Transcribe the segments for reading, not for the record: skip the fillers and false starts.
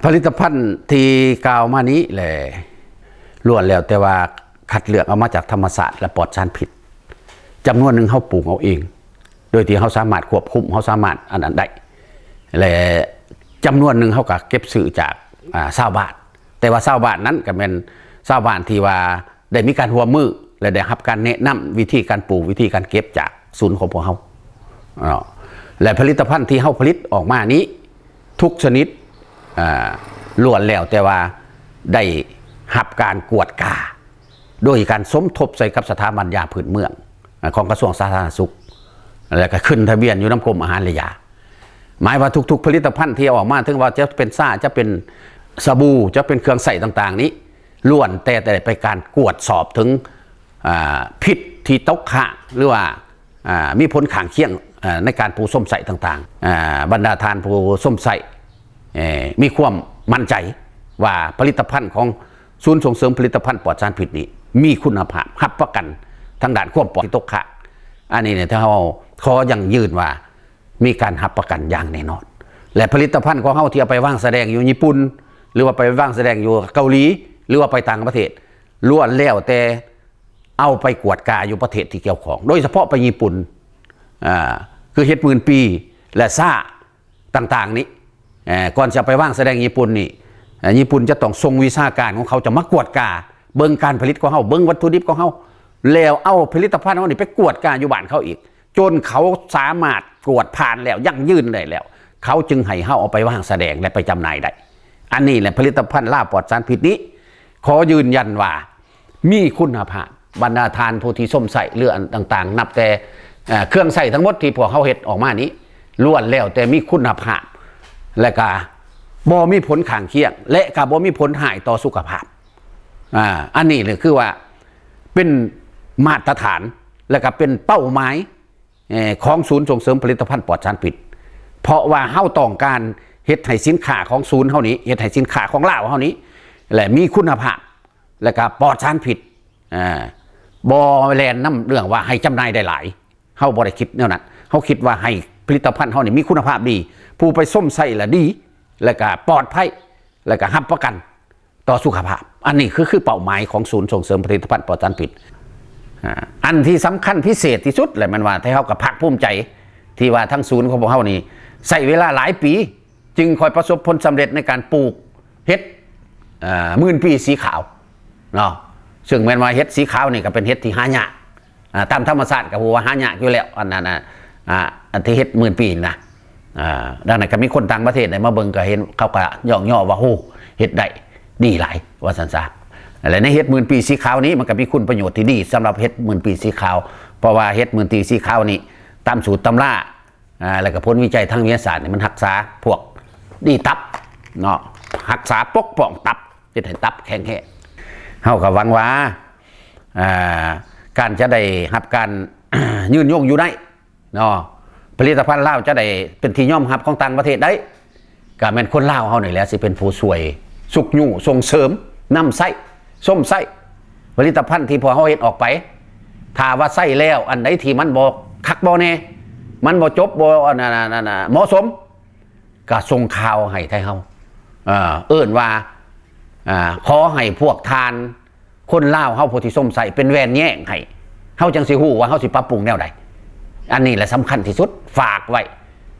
ผลิตภัณฑ์ที่กล่าวมานี้แหละล้วนแล้วแต่ว่าคัดเลือกเอามาจากธรรมศาสตร์และปลอดสารพิษจำนวนหนึ่งเขาปลูกเอาเองโดยที่เขาสามารถควบคุมเขาสามารถอันนั้นได้และจำนวนหนึ่งเขาก็เก็บซื้อจากชาวบ้านแต่ว่าชาวบ้านนั้นก็เป็นชาวบ้านที่ว่าได้มีการหัวมือและได้รับการแนะนำวิธีการปลูกวิธีการเก็บจากศูนย์ของพวกเขาและผลิตภัณฑ์ที่เขาผลิตออกมานี้ทุกชนิดล้วนแล้วแต่ว่าได้รับการกวดกาโดยการสมทบใส่กับสถาบันยาพื้นเมืองของกระทรวงสาธารณสุขแล้วก็ขึ้นทะเบียนอยู่น้ำกรมอาหารและยาหมายว่าทุกๆผลิตภัณฑ์ที่ออกมาถึงว่าจะเป็นซ่าจะเป็นสบู่จะเป็นเครื่องใส่ต่างๆนี้ล้วนแต่ไปการกวดสอบถึงพิษที่ตกค้างหรือว่ามีผลข้างเคียงในการปูส้มใส่ต่างๆบรรดาทานปูส้มใส่มีความมั่นใจว่าผลิตภัณฑ์ของศูนย์ส่งเสริมผลิตภัณฑ์ปลอดสารพิษนี้มีคุณภาพรับประกันทางด้านความปลอดที่ตกค้างอันนี้เนี่ยถ้าเราขอยังยืนว่ามีการรับประกันอย่างแน่นอนและผลิตภัณฑ์ของเขาที่เอาไปวางแสดงอยู่ญี่ปุ่นหรือว่าไปวางแสดงอยู่เกาหลีหรือว่าไปต่างประเทศล้วนแล้วแต่เอาไปกวดกาอยู่ประเทศที่เกี่ยวข้องโดยเฉพาะไปญี่ปุ่นคือเฮ็ดหมื่นปีและซ่าต่างๆนี้ก่อนจะไปวางแสดงญี่ปุ่นนี่ญี่ปุ่นจะต้องทรงวิชาการของเขาจะมากวดกาเบิ่งการผลิตของเขาเบิ่งวัตถุดิบของเขาแล้วเอาผลิตภัณฑ์เขานี่ไปกวดกาอยู่บ้านเขาอีกจนเขาสามารถกวดผ่านแล้วยั่งยืนได้แล้วเขาจึงให้เขาเอาไปวางแสดงและไปจำหน่ายได้อันนี้แหละผลิตภัณฑ์ลาบปลอดสารพิษนี้ขอยืนยันว่ามีคุณภาพบรรดาทานผู้ที่ส้มใส่เรือต่างๆนับแต่เครื่องใส่ทั้งหมดที่พวกเขาเฮ็ดออกมานี้ล้วนแล้วแต่มีคุณภาพและก็บ่มีผลข้างเคียงและก็บ่มีผลหายต่อสุขภาพอันนี้เลยคือว่าเป็นมาตรฐานและก็เป็นเป้าหมายของศูนย์ส่งเสริมผลิตภัณฑ์ปลอดสารพิษเพราะว่าเฮาต้องการเฮ็ดให้สินค้าของศูนย์เฮานี้เฮ็ดให้สินค้าของลาวเฮานี้และมีคุณภาพและก็ปลอดสารพิษบ่แลนน้ำเรื่องว่าให้จำหน่ายได้หลายเฮาบ่ได้คิดแนวนั้นเฮาคิดว่าให้ผลิตภัณฑ์เฮานี่มีคุณภาพดีผู้ไปส้มใส่ละดีและก็ปลอดภัยและก็รับประกันต่อสุขภาพอันนี้คือเป้าหมายของศูนย์ส่งเสริมผลิตภัณฑ์ปลอดสารพิษอันที่สำคัญพิเศษที่สุดเลยมันว่าให้เขากับภาคภูมิใจที่ว่าทั้งศูนย์ของพวกเขานี่ใส่เวลาหลายปีจึงคอยประสบผลสำเร็จในการปลูกเห็ดหมื่นปีสีขาวเนาะซึ่งแม้ว่าเห็ดสีขาวนี่ก็เป็นเห็ดที่หายากตามธรรมชาติก็พูดว่าหายากอยู่แล้วอันนั้นอันที่เห็ดหมื่นปีนะดังนั้นก็มีคนต่างประเทศมาเบิ่งก็เห็นเขาก็ย่อว่าโอ้เห็ดได้ดีหลายว่าสันซะและในเห็ดหมื่นปีสีขาวนี้มันก็มีคุณประโยชน์ที่ดีสำหรับเห็ดหมื่นปีสีขาวเพราะว่าเห็ดหมื่นปีสีขาวนี้ตามสูตรตำราแล้วก็ผลวิจัยทางวิทยาศาสตร์มันรักษาพวกดีตับเนาะรักษาปกป้องตับเฮ็ดให้ตับแข็งแรงเฮาก็หวังว่าการจะได้รับการ ยืนยงอยู่ได้เนาะผลิตภัณฑ์ลาวจะได้เป็นที่ยอมรับของต่างประเทศได้ก็แม่นคนลาวเฮานี่แหละสิเป็นผู้ช่วยสุกยู่ส่งเสริมนำไส้ส้มไส้ผลิตภัณฑ์ที่พอเขาเฮ็ดออกไปถ้าว่าไส้แล้วอันไหนที่มันบ่คักบ่แน่มันบ่จบบ่เหมาะสมก็ส่งข่าวให้ไทยเฮาเอิ้นว่าขอให้พวกทานคนลาวเฮาผู้ที่ส้มไส้เป็นแวนแย่งให้เฮาจังสิฮู้ว่าเฮาสิปรับปรุงแนวใดอันนี้แหละสำคัญที่สุดฝากไว้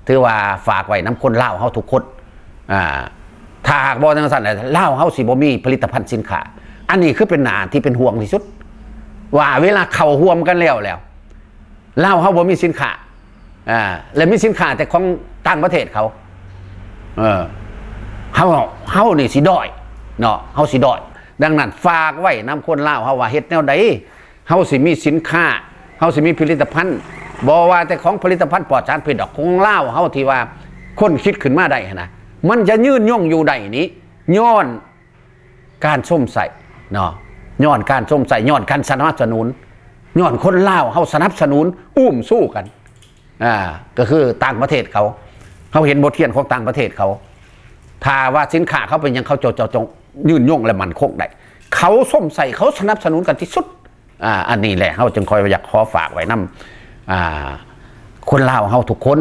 ถือว่าฝากไว้นำคนลาวเฮาทุกคนถ้าหากบ่จังซั่นลาวเฮาสิบ่มีผลิตภัณฑ์สินค้าอันนี้คือเป็นหน้าที่เป็นห่วงที่สุดว่าเวลาเข้าร่วมกันแล้วลาวเฮาบ่มีสินค้าและมีสินค้าแต่ของต่างประเทศเขาเฮานี่สิด้อยเนาะเฮาสิด้อยดังนั้นฝากไว้นำคนลาวเฮาว่าเฮ็ดแนวใดเฮาสิมีสินค้าเฮาสิมีผลิตภัณฑ์บ่ว่าแต่ของผลิตภัณฑ์ปลอดสารพิษดอกของลาวเฮาที่ว่าคนคิดขึ้นมาได้นะมันจะยืนย่องอยู่ได้นี้ย้อนการส้มใส่เนาะย้อนการส้มใส่ย้อนการสนับสนุนย้อนคนลาวเขาสนับสนุนอุ้มสู้กันก็คือต่างประเทศเขาเห็นบทเรียนของต่างประเทศเขาถ้าว่าสินค้าเขาเป็นยังเขาจงยืนย่องและมันคงได้เขาส้มใส่เขาสนับสนุนกันที่สุดอันนี้แหละเขาจึงคอยอยากขอฝากไว้นำคนลาวเขาทุกคน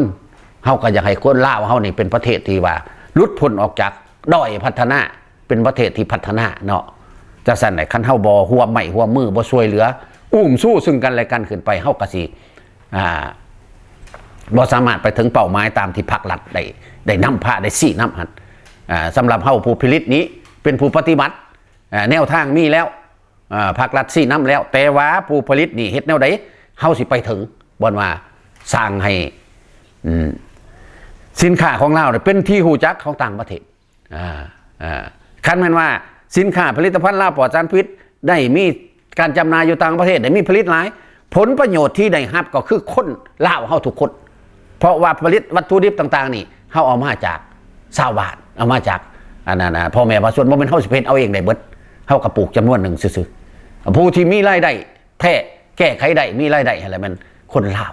เขาก็อยากให้คนลาวเขานี่เป็นประเทศที่ว่าลุดพ้นออกจาก ด้อยพัฒนาเป็นประเทศที่พัฒนาเนาะจะสั่นไหนคันเฮาบ่หัวใหม่หัวมือบ่ช่วยเหลือสู้ซึ่งกันและกันขึ้นไปเฮาก็สิบ่สามารถไปถึงเป้าหมายตามที่ภาครัฐได้นำพาได้ชี้นำหันสำหรับเฮาผู้ผลิตนี้เป็นผู้ปฏิบัติแนวทางมีแล้วภาครัฐชี้นำแล้วแต่ว่าผู้ผลิตนี่เฮ็ดแนวใดเฮาสิไปถึงบ่ว่าสร้างให้สินค้าของเราเนี่ยเป็นที่หูจักของต่างประเทศคันแม่นว่าสินค้าผลิตภัณฑ์ลาวปลอดสารพิษได้มีการจำหน่ายอยู่ต่างประเทศได้มีผลิตหลายผลประโยชน์ที่ได้รับก็คือคนลาวเฮาทุกคนเพราะว่าผลิตวัตถุดิบต่างๆนี่เฮาเอามาจากชาวบ้านเอามาจากอันนั้นพ่อแม่ว่าส่วนบ่แม่นเฮาสิเป็นเอาเองได้เบิดเฮาก็ปลูกจำนวนหนึ่งซื่อๆผู้ที่มีรายได้แท้แก้ไขได้มีรายได้อะไรมันคนลาว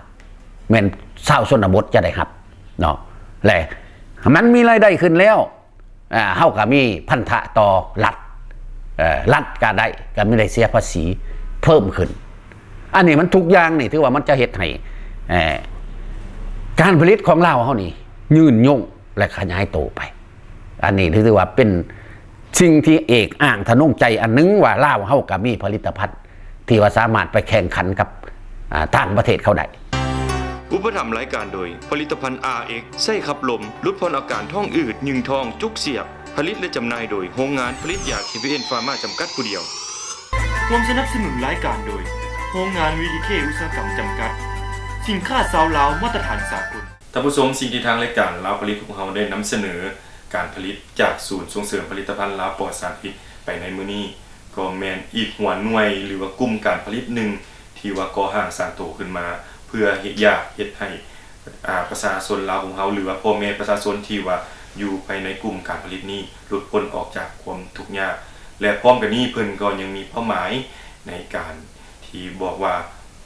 แม่นชาวชนบทจะได้รับเนาะแหละมันมีรายได้ขึ้นแล้วเฮาก็มีพันธะต่อรัฐก็ได้ก็ไม่ได้เสียภาษีเพิ่มขึ้นอันนี้มันทุกอย่างนี่ถือว่ามันจะเฮ็ดให้การผลิตของเราเฮานี่ยืนยงและขยายโตไปอันนี้ถือว่าเป็นสิ่งที่เอกอ้างทะนงใจอันนึงว่าลาวเฮาก็มีผลิตภัณฑ์ที่ว่าสามารถไปแข่งขันกับต่างประเทศเขาได้อุปถัมภ์รายการโดยผลิตภัณฑ์ RX ไส้ขับลมลดพรอาการท้องอืดยึงท้องจุกเสียบผลิตและจำหน่ายโดยโรงงานผลิตยา KPN Pharma จำกัดผู้เดียวร่วมสนับสนุนรายการโดยโรงงาน VDK อุตสาหกรรมจำกัดสินค้าซาวลาวมาตรฐานสากลท่านผู้ชมสิ่งที่ทางรายการลาวผลิตของเราได้นำเสนอการผลิตจากศูนย์ส่งเสริมผลิตภัณฑ์ลาวปลอดสารพิษไปในมื้อนี้ก็แม่นอีกหัวหน่วยหรือว่ากลุ่มการผลิตหนึ่งที่ว่าก่อร่างสร้างโตขึ้นมาเพื่อเฮ็ดยากเฮ็ดให้ประชาชนลาวของเฮาหรือว่าพ่อแม่ประชาชนที่ว่าอยู่ภายในกลุ่มการผลิตนี้หลุดพ้นออกจากความทุกข์ยากและพร้อมกันนี้เพิ่นก็ยังมีเป้าหมายในการที่บอกว่า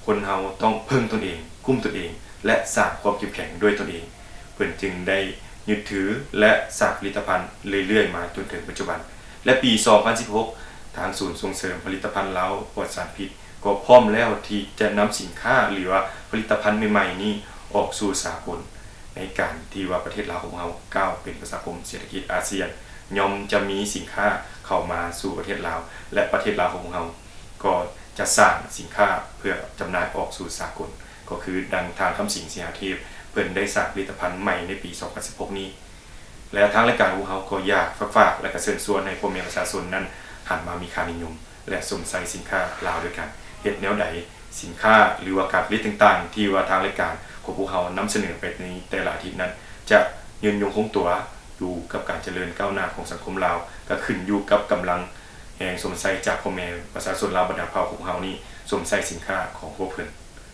คนเฮาต้องพึ่งตนเองคุ้มตนเองและสร้างความเข้มแข็งด้วยตนเองเพิ่นจึงได้ยึดถือและสร้างผลิตภัณฑ์เรื่อยๆมาจนถึงปัจจุบันและปี 2016 ทางศูนย์ส่งเสริมผลิตภัณฑ์ลาวปลอดสารพิษก็พร้อมแล้วที่จะนำสินค้าหรือว่าผลิตภัณฑ์ใหม่ๆนี้ออกสู่สากลในการที่ว่าประเทศลาวของเราก้าวเป็นประชาคมเศรษฐกิจอาเซียนย่อมจะมีสินค้าเข้ามาสู่ประเทศลาวและประเทศลาวของเราก็จะสร้างสินค้าเพื่อจำหน่ายออกสู่สากลก็คือดังทางคำสิงห์สิงหาเทพเพิ่นได้สร้างผลิตภัณฑ์ใหม่ในปี 2016 นี้และทางรายการของเราก็อยากฝากและก็เชิญชวนให้พ่อแม่ประชาชนนั้นหันมามีค่านิยมและสนใจสินค้าลาวด้วยกันเฮ็ดแนวใดสินค้าหรือว่าการผลิตต่างๆที่ว่าทางรายการของพวกเรานำเสนอไปในแต่ละอาทิตย์นั้นจะยืนยงคงตัวอยู่กับการเจริญก้าวหน้าของสังคมลาวก็ขึ้นอยู่กับกำลังแห่งสมใส่จากพ่อแม่ประชาชนลาวบรรดาเผ่าของเรานี้สมใส่สินค้าของพวกเพิ่น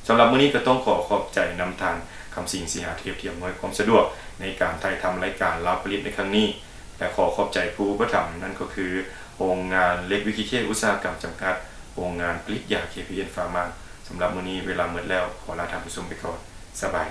สำหรับมื้อนี้ก็ต้องขอบใจนำทางคำสิงห์สิงหาเทพที่อำนวยความสะดวกในการถ่ายทำรายการลาวผลิตในครั้งนี้และขอบใจผู้อุปถัมภ์นั่นก็คือโรงงานเล็กวิคิเคอุตสาหกรรมจำกัดโรงงานผลิตยา KPN Pharma สำหรับมื้อนี้เวลาหมดแล้วขอลาท่านผู้ชมไปก่อนสบาย